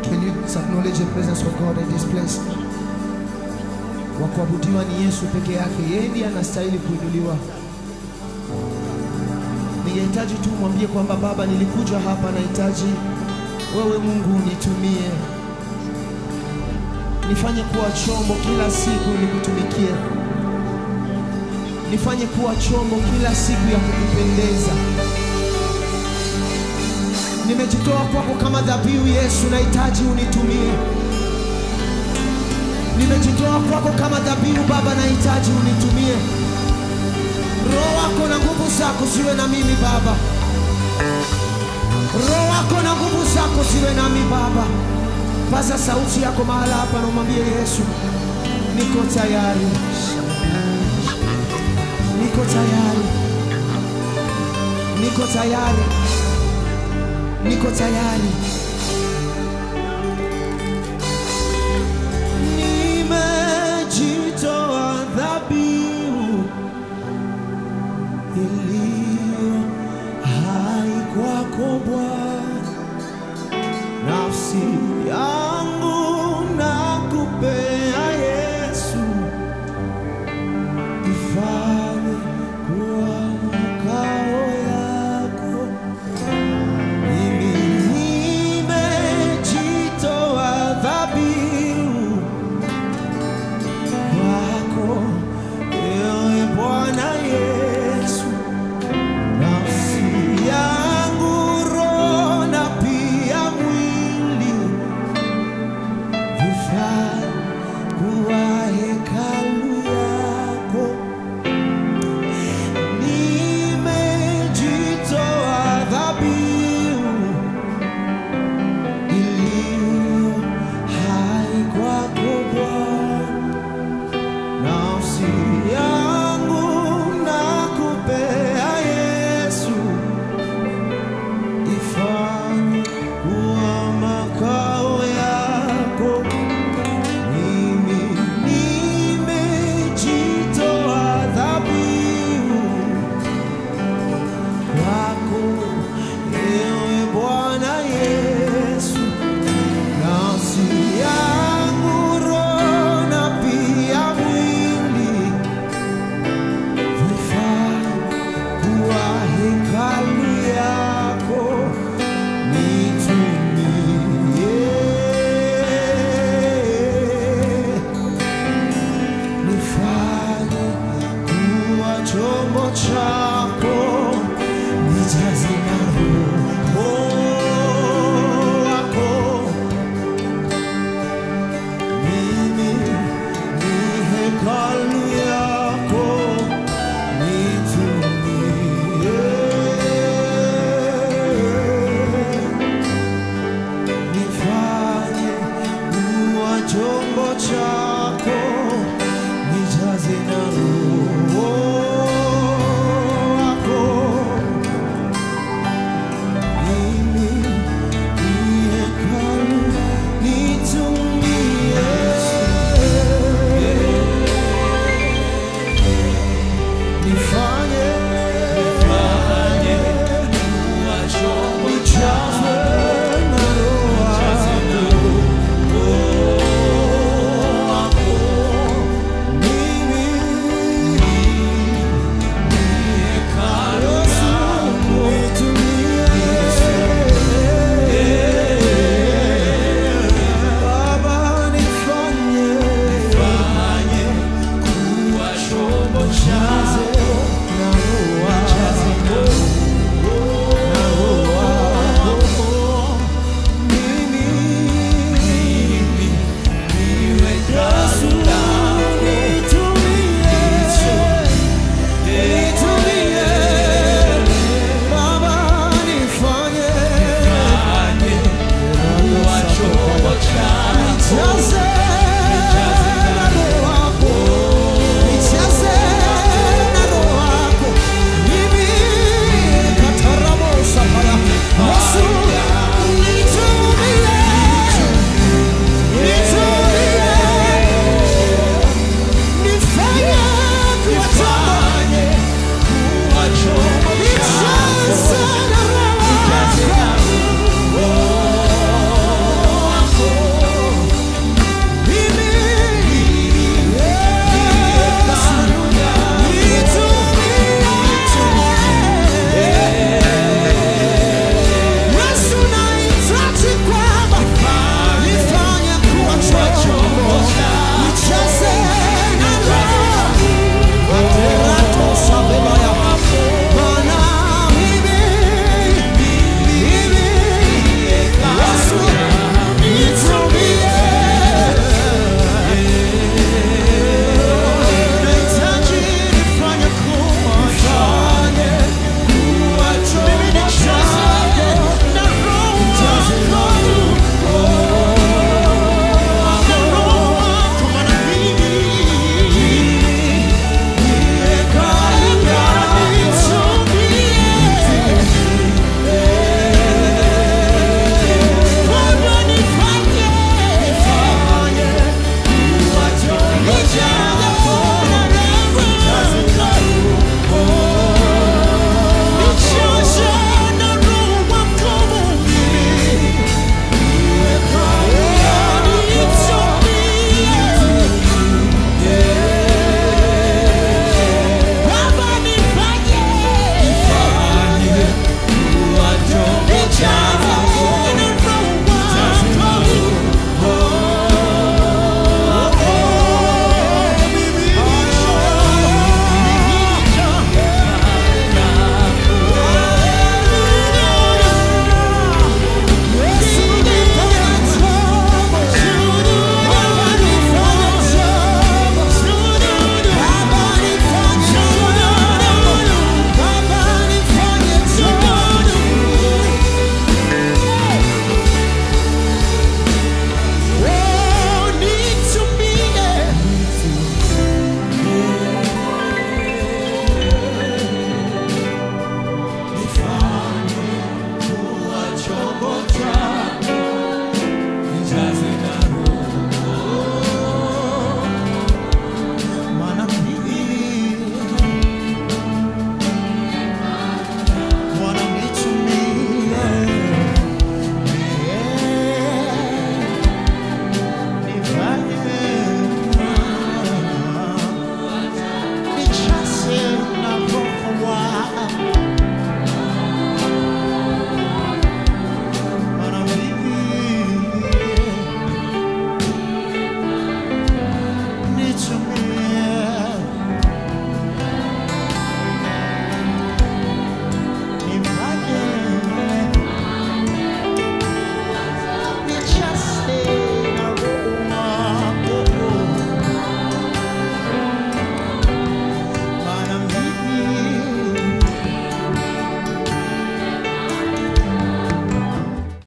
Can you acknowledge the presence of God in this place? Wa kuabudiwa ni Yesu peke yake. Yeye ndiye anastahili kuinuliwa. Ningehitaji tu mwambie kwamba Baba, nilikuja hapa, nahitaji wewe Mungu unitumie. Nifanye kuwa chombo kila siku nikutumikie. Nifanye kuwa chombo kila siku ya kukupendeza. Nimejitoa kwako kama dhabihu Yesu, nahitaji unitumie. Nimejitoa kwako kama dhabihu Baba, nahitaji unitumie. Roho wako na nguvu zako ziwe na mimi Baba. Roho wako na nguvu zako ziwe na mimi Baba. Paza sauti yako mahala hapa na umwambie Yesu, niko tayari. Niko tayari. Niko tayari. Niko tayari. Nimejitoa dhabihu iliyo hai kwako Bwana. Nafsi